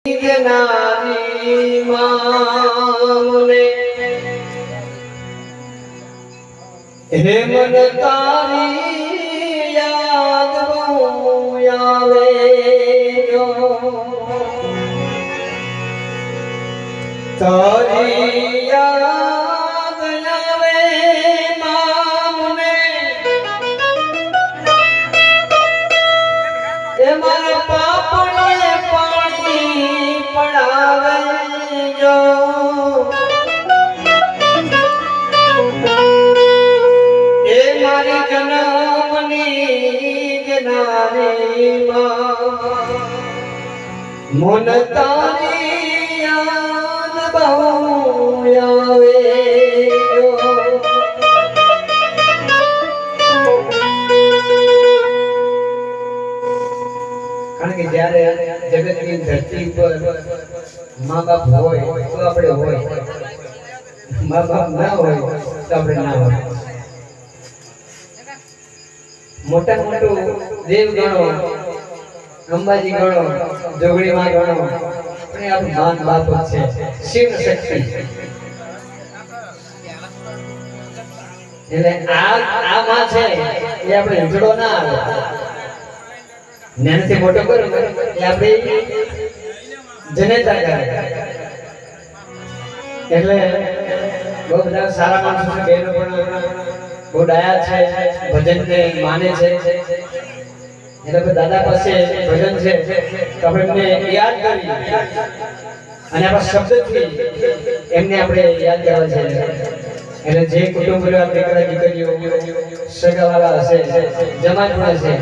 નારી મામને હે મન તારી યાદ આવે જો તારી યાદ આવે મામને એ મારા પાપને પાણી પડાવે જો એ મારી જન્મની જનારી મન તારી યાદ બહુ આવે કારણ કે જ્યારે જગતની ધરતી પર મા બાપ હોય તો આપણે હોય, મા બાપ ના હોય તો આપણે ના હોય. મોટા મોટું દેવ ગણો, અંબાજી ગણો, જોગણી માં ગણો, અને આપણું માન બાપ છે શિવ શક્તિ. એટલે આ માં છે એ આપણે હિંચડો ના આવે, નાનેથી મોટો કરો એ આપણે જનેતા કરે. એટલે બહુ બધા સારા માણસો છે, બહેનો પણ બહુ ડાયા છે, ભજન ને માને છે. એટલે દાદા પાસે ભજન છે તો આપણે એમને યાદ કરી અને આપણા શબ્દથી એમને આપણે યાદ કરવા છે. એટલે જે કુટુંબ આપણે કદાચ દીકરીઓ સગાવાળા હશે, જમાત પણ હશે,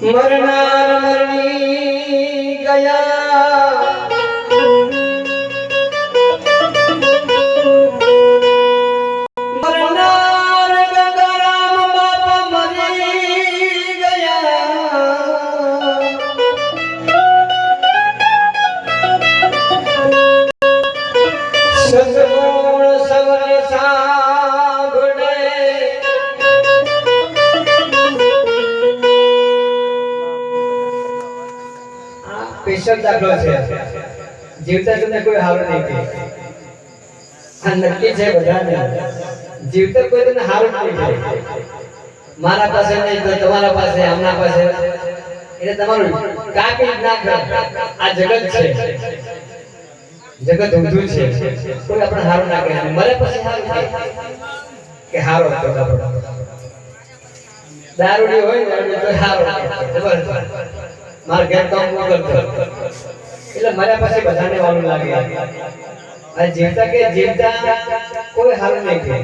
मरनार मरनी गया मरनार गंगाराम बाबा मरी गया सदगुण सबने सागड़े पेशल दाखलो છે. જીવતા તમને કોઈ હારો નહીં કે આ નક્કી છે બધાને. જીવતા કોઈ તમને હારો નહીં કે મારા પાસે નહીં તો તમારા પાસે, આમના પાસે, એટલે તમારું કાપી નાખે. આ જગત છે, જગત ઊંધું છે, કોઈ આપણે હારો ના કહે. મરે પછી હારો કે હારો તો દારૂડી હોય ને તો હારો જબરદસ્ત માર ઘેર કામ કરતો એટલે મારા પાસે બધાને વાલું લાગે. જીવતા કે જીવતા કોઈ હાલ નહીં કે